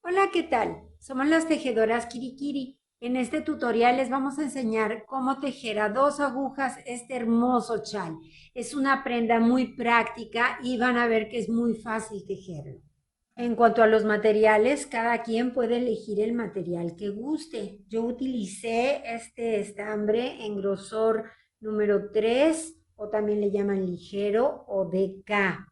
Hola, ¿qué tal? Somos las tejedoras Kirikiri. En este tutorial les vamos a enseñar cómo tejer a dos agujas este hermoso chal. Es una prenda muy práctica y van a ver que es muy fácil tejerlo. En cuanto a los materiales, cada quien puede elegir el material que guste. Yo utilicé este estambre en grosor número 3 o también le llaman ligero o DK.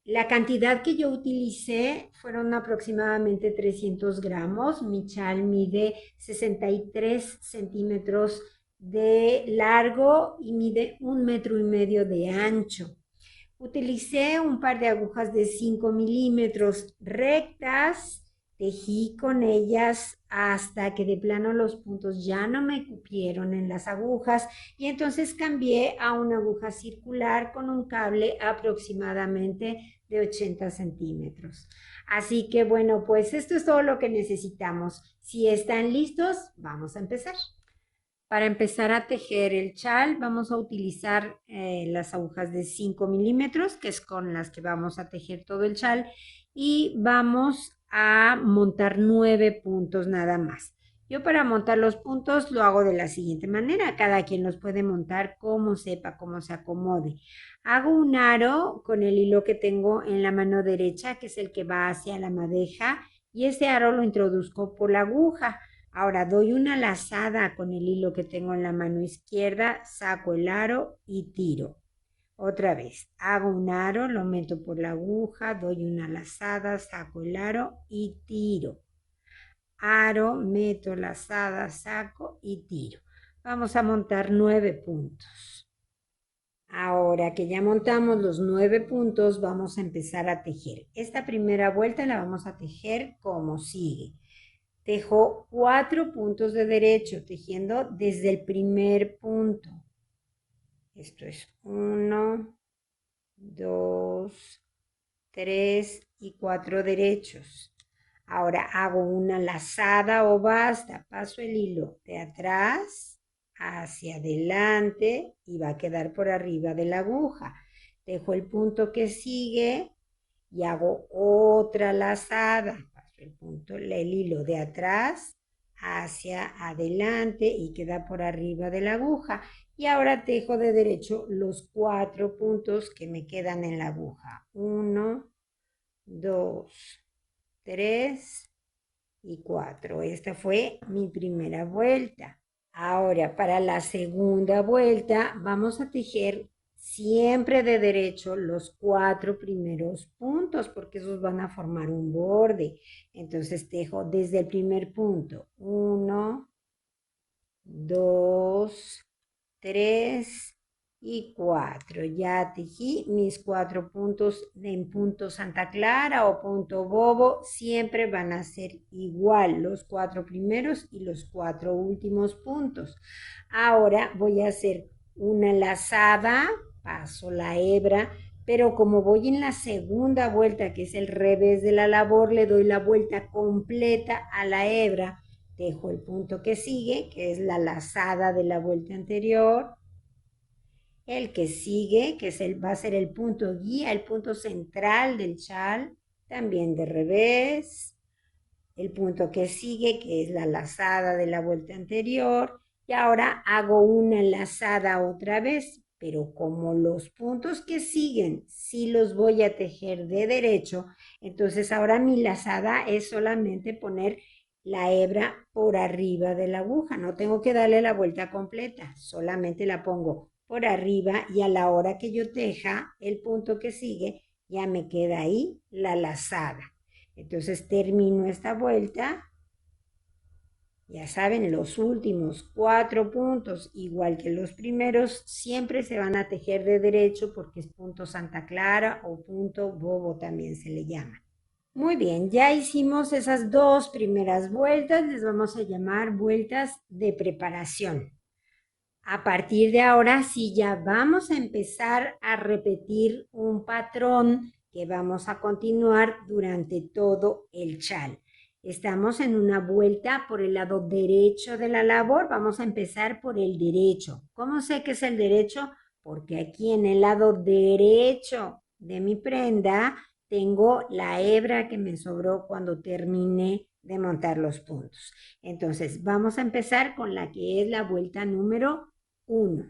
La cantidad que yo utilicé fueron aproximadamente 300 gramos. Mi chal mide 63 centímetros de largo y mide 1,5 metros de ancho. Utilicé un par de agujas de 5 milímetros rectas, tejí con ellas hasta que de plano los puntos ya no me cupieron en las agujas y entonces cambié a una aguja circular con un cable aproximadamente de 80 centímetros. Así que bueno, pues esto es todo lo que necesitamos. Si están listos, vamos a empezar. Para empezar a tejer el chal, vamos a utilizar las agujas de 5 milímetros, que es con las que vamos a tejer todo el chal, y vamos a montar 9 puntos nada más. Yo para montar los puntos lo hago de la siguiente manera, cada quien los puede montar como sepa, como se acomode. Hago un aro con el hilo que tengo en la mano derecha, que es el que va hacia la madeja, y ese aro lo introduzco por la aguja. Ahora doy una lazada con el hilo que tengo en la mano izquierda, saco el aro y tiro. Otra vez, hago un aro, lo meto por la aguja, doy una lazada, saco el aro y tiro. Aro, meto lazada, saco y tiro. Vamos a montar 9 puntos. Ahora que ya montamos los 9 puntos, vamos a empezar a tejer. Esta primera vuelta la vamos a tejer como sigue. Tejo 4 puntos de derecho, tejiendo desde el primer punto. Esto es 1, 2, 3 y 4 derechos. Ahora hago una lazada o basta, paso el hilo de atrás hacia adelante y va a quedar por arriba de la aguja. Dejo el punto que sigue y hago otra lazada. Paso el hilo de atrás hacia adelante y queda por arriba de la aguja. Y ahora tejo de derecho los 4 puntos que me quedan en la aguja. 1, 2, 3 y 4. Esta fue mi primera vuelta. Ahora, para la segunda vuelta, vamos a tejer siempre de derecho los 4 primeros puntos, porque esos van a formar un borde. Entonces, tejo desde el primer punto. 1, 2, 3 y 4. Ya tejí mis 4 puntos en punto Santa Clara o punto bobo. Siempre van a ser igual los 4 primeros y los 4 últimos puntos. Ahora voy a hacer una lazada, paso la hebra, pero como voy en la segunda vuelta, que es el revés de la labor, le doy la vuelta completa a la hebra. Dejo el punto que sigue, que es la lazada de la vuelta anterior. El que sigue, que va a ser el punto guía, el punto central del chal, también de revés. El punto que sigue, que es la lazada de la vuelta anterior. Y ahora hago una lazada otra vez, pero como los puntos que siguen sí los voy a tejer de derecho, entonces ahora mi lazada es solamente poner la hebra por arriba de la aguja. No tengo que darle la vuelta completa, solamente la pongo por arriba y a la hora que yo teja el punto que sigue, ya me queda ahí la lazada. Entonces termino esta vuelta. Ya saben, los últimos 4 puntos, igual que los primeros, siempre se van a tejer de derecho porque es punto Santa Clara o punto bobo también se le llama. Muy bien, ya hicimos esas dos primeras vueltas, les vamos a llamar vueltas de preparación. A partir de ahora sí ya vamos a empezar a repetir un patrón que vamos a continuar durante todo el chal. Estamos en una vuelta por el lado derecho de la labor. Vamos a empezar por el derecho. ¿Cómo sé que es el derecho? Porque aquí en el lado derecho de mi prenda tengo la hebra que me sobró cuando terminé de montar los puntos. Entonces, vamos a empezar con la que es la vuelta número 1.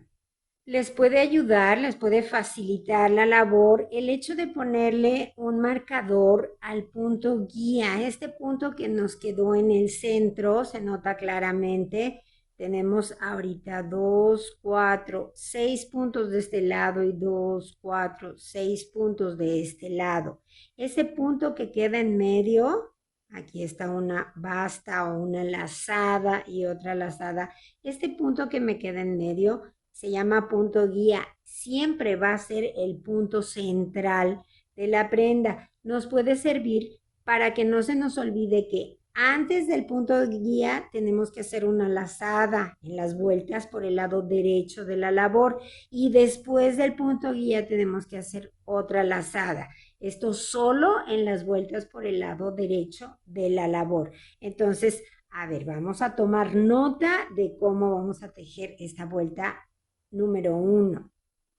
Les puede ayudar, les puede facilitar la labor el hecho de ponerle un marcador al punto guía. Este punto que nos quedó en el centro se nota claramente. Tenemos ahorita 2, 4, 6 puntos de este lado y 2, 4, 6 puntos de este lado. Ese punto que queda en medio, aquí está una basta o una lazada y otra lazada. Este punto que me queda en medio se llama punto guía. Siempre va a ser el punto central de la prenda. Nos puede servir para que no se nos olvide que antes del punto guía tenemos que hacer una lazada en las vueltas por el lado derecho de la labor y después del punto guía tenemos que hacer otra lazada. Esto solo en las vueltas por el lado derecho de la labor. Entonces, a ver, vamos a tomar nota de cómo vamos a tejer esta vuelta número 1.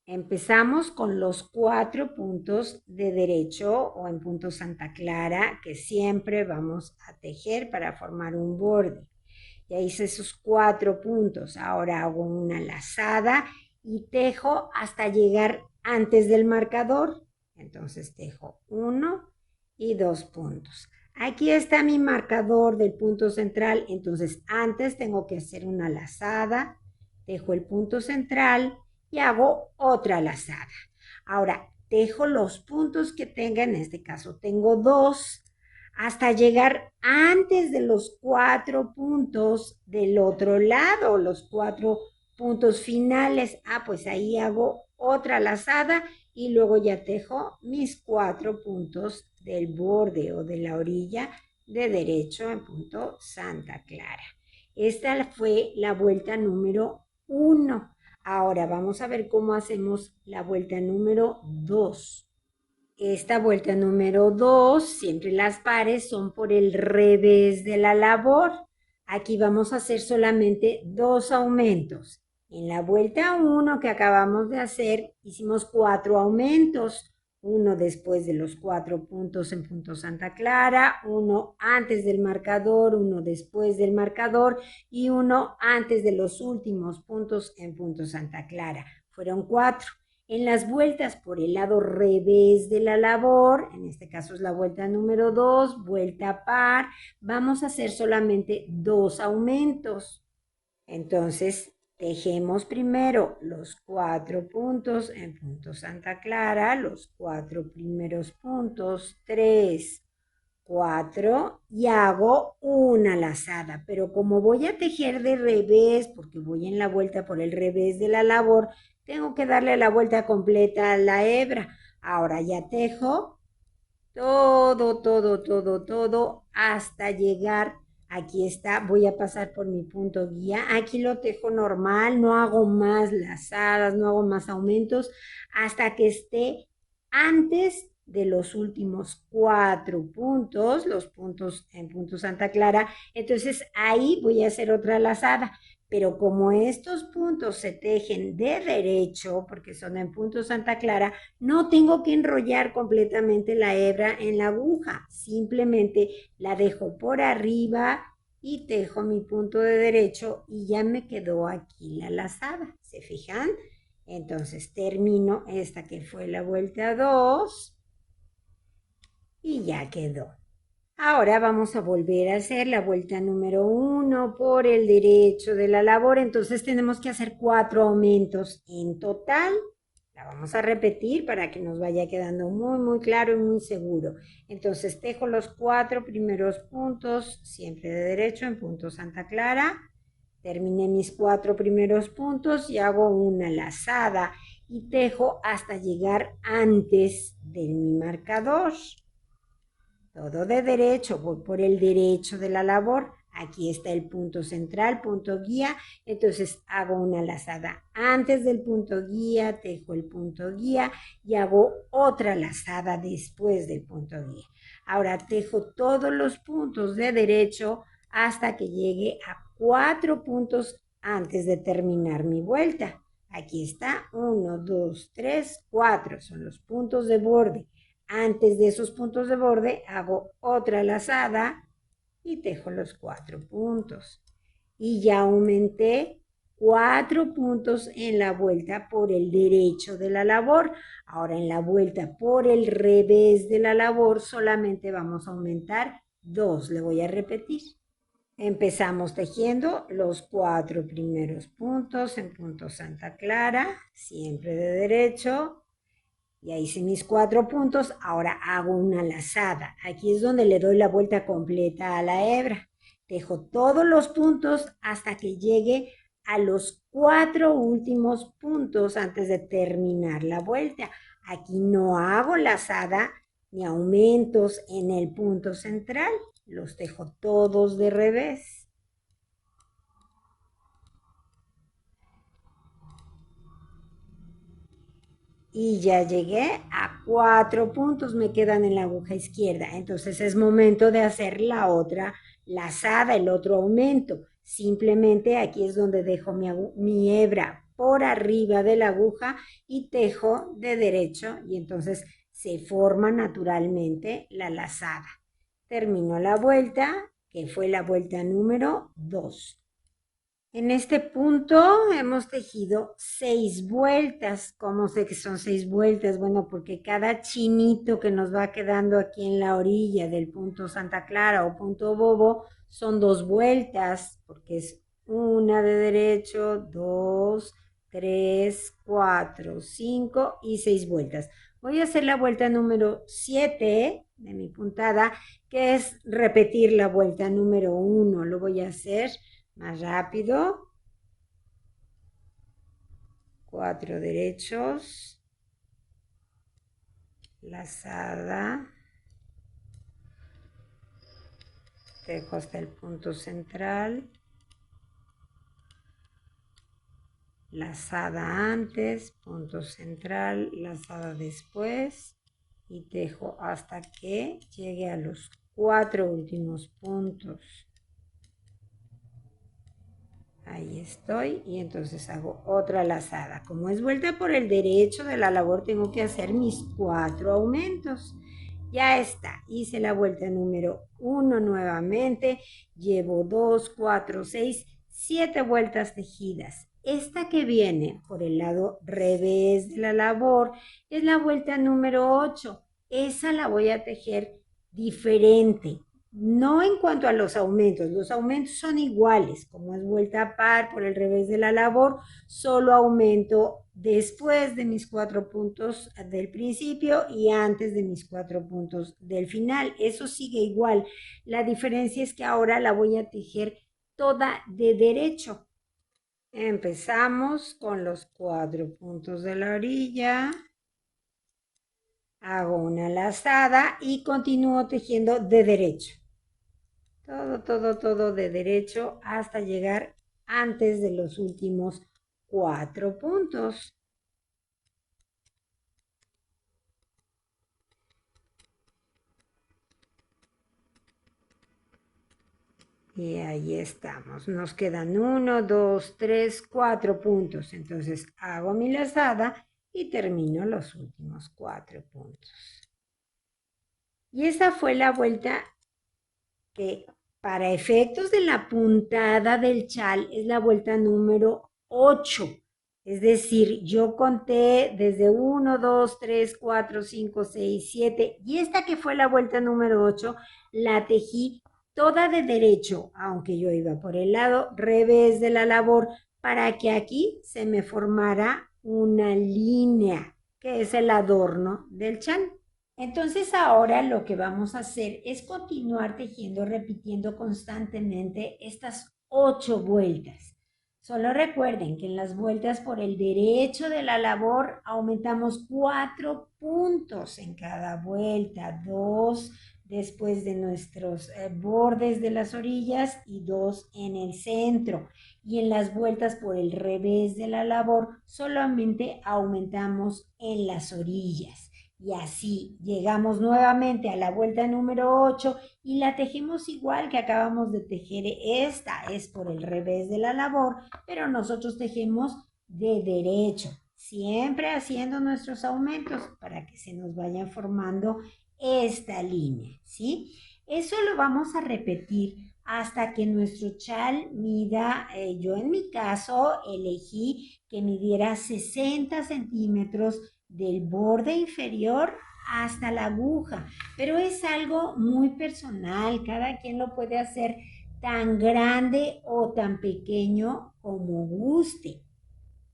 Empezamos con los 4 puntos de derecho o en punto Santa Clara que siempre vamos a tejer para formar un borde. Ya hice esos 4 puntos. Ahora hago una lazada y tejo hasta llegar antes del marcador. Entonces tejo 1 y 2 puntos. Aquí está mi marcador del punto central. Entonces antes tengo que hacer una lazada, tejo el punto central y hago otra lazada. Ahora tejo los puntos que tenga, en este caso tengo 2, hasta llegar antes de los 4 puntos del otro lado, los 4 puntos finales. Pues ahí hago otra lazada y luego ya tejo mis 4 puntos del borde o de la orilla de derecho en punto Santa Clara. Esta fue la vuelta número 1. Ahora vamos a ver cómo hacemos la vuelta número 2. Esta vuelta número 2, siempre las pares son por el revés de la labor. Aquí vamos a hacer solamente 2 aumentos. En la vuelta 1 que acabamos de hacer, hicimos 4 aumentos. Uno después de los 4 puntos en punto Santa Clara, uno antes del marcador, uno después del marcador y uno antes de los últimos puntos en punto Santa Clara. Fueron 4. En las vueltas por el lado revés de la labor, en este caso es la vuelta número 2, vuelta par, vamos a hacer solamente 2 aumentos. Entonces, tejemos primero los 4 puntos en punto Santa Clara, los 4 primeros puntos, 3, 4 y hago una lazada, pero como voy a tejer de revés, porque voy en la vuelta por el revés de la labor, tengo que darle la vuelta completa a la hebra. Ahora ya tejo todo hasta llegar. Aquí está, voy a pasar por mi punto guía. Aquí lo tejo normal, no hago más lazadas, no hago más aumentos hasta que esté antes de los últimos 4 puntos, los puntos en punto Santa Clara. Entonces ahí voy a hacer otra lazada. Pero como estos puntos se tejen de derecho, porque son en punto Santa Clara, no tengo que enrollar completamente la hebra en la aguja. Simplemente la dejo por arriba y tejo mi punto de derecho y ya me quedó aquí la lazada. ¿Se fijan? Entonces termino esta que fue la vuelta 2 y ya quedó. Ahora vamos a volver a hacer la vuelta número 1 por el derecho de la labor. Entonces tenemos que hacer 4 aumentos en total. La vamos a repetir para que nos vaya quedando muy claro y muy seguro. Entonces tejo los 4 primeros puntos, siempre de derecho en punto Santa Clara. Terminé mis 4 primeros puntos y hago una lazada y tejo hasta llegar antes de mi marcador. Todo de derecho, voy por el derecho de la labor. Aquí está el punto central, punto guía. Entonces hago una lazada antes del punto guía, tejo el punto guía y hago otra lazada después del punto guía. Ahora tejo todos los puntos de derecho hasta que llegue a 4 puntos antes de terminar mi vuelta. Aquí está, 1, 2, 3, 4, son los puntos de borde. Antes de esos puntos de borde hago otra lazada y tejo los 4 puntos. Y ya aumenté 4 puntos en la vuelta por el derecho de la labor. Ahora en la vuelta por el revés de la labor solamente vamos a aumentar 2. Le voy a repetir. Empezamos tejiendo los 4 primeros puntos en punto Santa Clara, siempre de derecho. Ya hice mis 4 puntos, ahora hago una lazada. Aquí es donde le doy la vuelta completa a la hebra. Tejo todos los puntos hasta que llegue a los 4 últimos puntos antes de terminar la vuelta. Aquí no hago lazada ni aumentos en el punto central. Los tejo todos de revés. Y ya llegué a 4 puntos, me quedan en la aguja izquierda. Entonces es momento de hacer la otra lazada, el otro aumento. Simplemente aquí es donde dejo mi hebra por arriba de la aguja y tejo de derecho y entonces se forma naturalmente la lazada. Termino la vuelta, que fue la vuelta número 2. En este punto hemos tejido 6 vueltas. ¿Cómo sé que son 6 vueltas? Bueno, porque cada chinito que nos va quedando aquí en la orilla del punto Santa Clara o punto bobo son 2 vueltas, porque es una de derecho, 2, 3, 4, 5 y 6 vueltas. Voy a hacer la vuelta número 7 de mi puntada, que es repetir la vuelta número 1. Lo voy a hacer más rápido. 4 derechos. Lazada. Tejo hasta el punto central. Lazada antes, punto central, lazada después. Y tejo hasta que llegue a los 4 últimos puntos. Ahí estoy y entonces hago otra lazada. Como es vuelta por el derecho de la labor, tengo que hacer mis 4 aumentos. Ya está, hice la vuelta número 1 nuevamente. Llevo 2, 4, 6, 7 vueltas tejidas. Esta que viene por el lado revés de la labor es la vuelta número 8. Esa la voy a tejer diferente. No en cuanto a los aumentos son iguales, como es vuelta a par por el revés de la labor, solo aumento después de mis 4 puntos del principio y antes de mis 4 puntos del final. Eso sigue igual. La diferencia es que ahora la voy a tejer toda de derecho. Empezamos con los 4 puntos de la orilla. Hago una lazada y continúo tejiendo de derecho. Todo de derecho hasta llegar antes de los últimos 4 puntos. Y ahí estamos. Nos quedan 1, 2, 3, 4 puntos. Entonces hago mi lazada y termino los últimos 4 puntos. Y esa fue la vuelta que para efectos de la puntada del chal es la vuelta número 8. Es decir, yo conté desde 1, 2, 3, 4, 5, 6, 7 y esta que fue la vuelta número 8 la tejí toda de derecho, aunque yo iba por el lado revés de la labor, para que aquí se me formara una línea, que es el adorno del chal. Entonces ahora lo que vamos a hacer es continuar tejiendo, repitiendo constantemente estas 8 vueltas. Solo recuerden que en las vueltas por el derecho de la labor aumentamos 4 puntos en cada vuelta, 2 después de nuestros bordes de las orillas y 2 en el centro. Y en las vueltas por el revés de la labor solamente aumentamos en las orillas. Y así llegamos nuevamente a la vuelta número 8 y la tejemos igual que acabamos de tejer. Esta es por el revés de la labor, pero nosotros tejemos de derecho. siempre haciendo nuestros aumentos para que se nos vaya formando esta línea, ¿sí? Eso lo vamos a repetir hasta que nuestro chal mida, yo en mi caso elegí que midiera 60 centímetros del borde inferior hasta la aguja, pero es algo muy personal, cada quien lo puede hacer tan grande o tan pequeño como guste.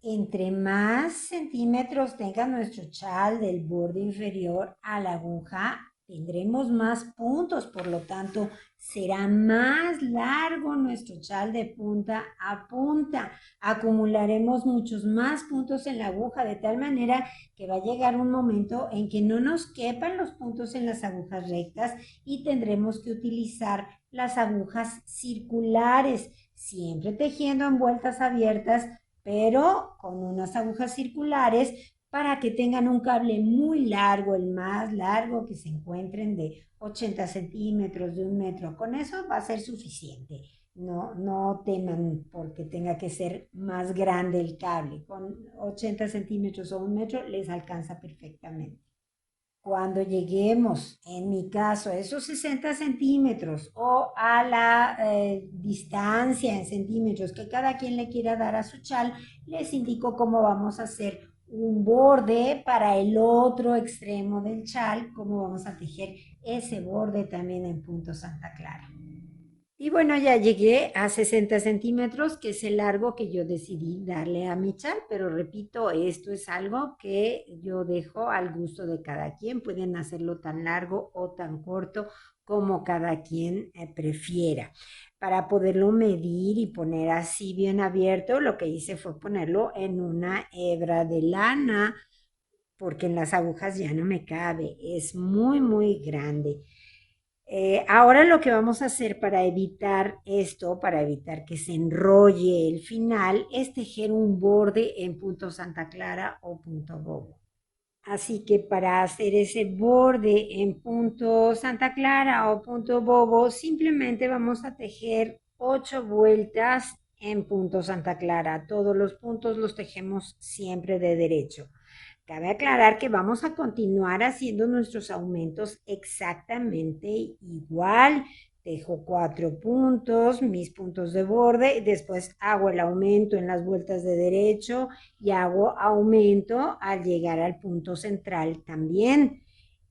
Entre más centímetros tenga nuestro chal del borde inferior a la aguja, tendremos más puntos, por lo tanto, será más largo nuestro chal de punta a punta. Acumularemos muchos más puntos en la aguja, de tal manera que va a llegar un momento en que no nos quepan los puntos en las agujas rectas y tendremos que utilizar las agujas circulares, siempre tejiendo en vueltas abiertas pero con unas agujas circulares para que tengan un cable muy largo, el más largo que se encuentren de 80 centímetros, de 1 metro. Con eso va a ser suficiente. No teman porque tenga que ser más grande el cable. Con 80 centímetros o 1 metro les alcanza perfectamente. Cuando lleguemos, en mi caso, a esos 60 centímetros o a la distancia en centímetros que cada quien le quiera dar a su chal, les indico cómo vamos a hacer un borde para el otro extremo del chal, cómo vamos a tejer ese borde también en punto Santa Clara. Y bueno, ya llegué a 60 centímetros, que es el largo que yo decidí darle a mi chal, pero repito, esto es algo que yo dejo al gusto de cada quien. Pueden hacerlo tan largo o tan corto como cada quien prefiera. Para poderlo medir y poner así bien abierto, lo que hice fue ponerlo en una hebra de lana, porque en las agujas ya no me cabe, es muy, muy grande. Ahora lo que vamos a hacer para evitar esto, para evitar que se enrolle el final, es tejer un borde en punto Santa Clara o punto bobo. Así que para hacer ese borde en punto Santa Clara o punto bobo, simplemente vamos a tejer 8 vueltas en punto Santa Clara. Todos los puntos los tejemos siempre de derecho. Cabe aclarar que vamos a continuar haciendo nuestros aumentos exactamente igual. Dejo 4 puntos, mis puntos de borde, y después hago el aumento en las vueltas de derecho y hago aumento al llegar al punto central también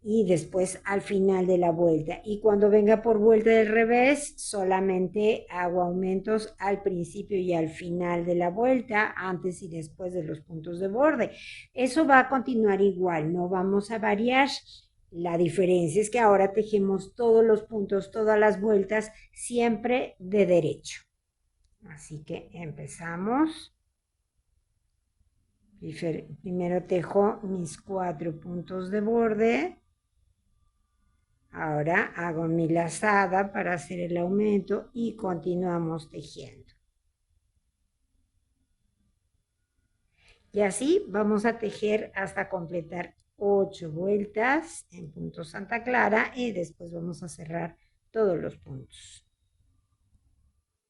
y después al final de la vuelta. Y cuando venga por vuelta del revés, solamente hago aumentos al principio y al final de la vuelta, antes y después de los puntos de borde. Eso va a continuar igual, no vamos a variar. La diferencia es que ahora tejemos todos los puntos, todas las vueltas, siempre de derecho. Así que empezamos. Primero tejo mis 4 puntos de borde. Ahora hago mi lazada para hacer el aumento y continuamos tejiendo. Y así vamos a tejer hasta completar 8 vueltas en punto Santa Clara y después vamos a cerrar todos los puntos.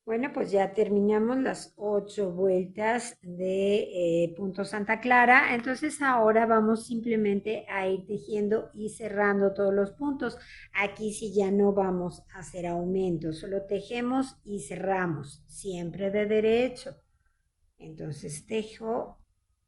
Bueno, pues ya terminamos las 8 vueltas de punto Santa Clara. Entonces ahora vamos simplemente a ir tejiendo y cerrando todos los puntos. Aquí sí ya no vamos a hacer aumentos, solo tejemos y cerramos, siempre de derecho. Entonces tejo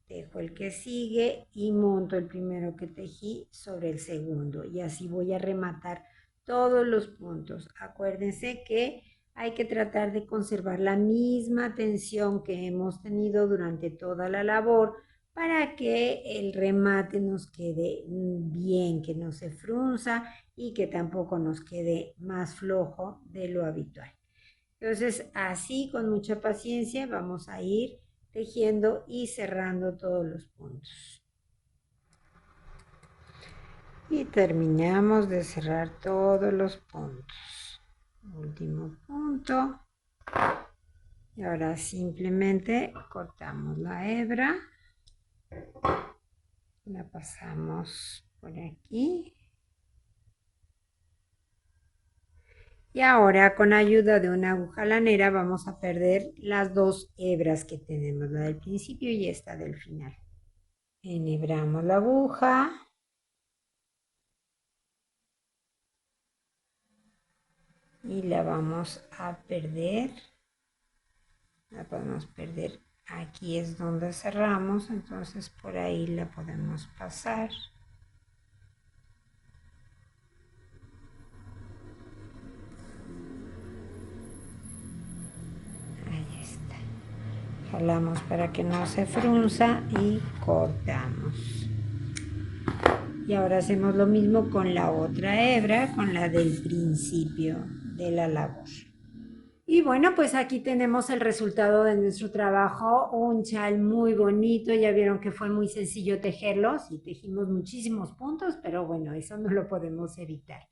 el que sigue y monto el primero que tejí sobre el segundo. Y así voy a rematar todos los puntos. Acuérdense que hay que tratar de conservar la misma tensión que hemos tenido durante toda la labor para que el remate nos quede bien, que no se frunza y que tampoco nos quede más flojo de lo habitual. Entonces, así con mucha paciencia vamos a ir tejiendo y cerrando todos los puntos. Y terminamos de cerrar todos los puntos. Último punto. Y ahora simplemente cortamos la hebra. La pasamos por aquí. Y ahora con ayuda de una aguja lanera vamos a perder las 2 hebras que tenemos, la del principio y esta del final. Enhebramos la aguja. Y la vamos a perder. La podemos perder. Aquí es donde cerramos, entonces por ahí la podemos pasar. Ahí está. Jalamos para que no se frunza y cortamos. Y ahora hacemos lo mismo con la otra hebra, con la del principio de la labor. Y bueno, pues aquí tenemos el resultado de nuestro trabajo, un chal muy bonito, ya vieron que fue muy sencillo tejerlos y tejimos muchísimos puntos, pero bueno, eso no lo podemos evitar.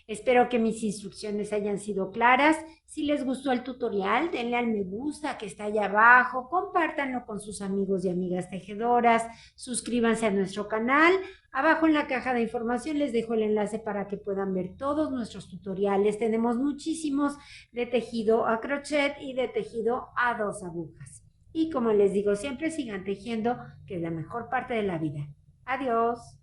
Espero que mis instrucciones hayan sido claras. Si les gustó el tutorial, denle al me gusta que está allá abajo, compártanlo con sus amigos y amigas tejedoras, suscríbanse a nuestro canal. Abajo en la caja de información les dejo el enlace para que puedan ver todos nuestros tutoriales. Tenemos muchísimos de tejido a crochet y de tejido a 2 agujas. Y como les digo siempre, sigan tejiendo, que es la mejor parte de la vida. Adiós.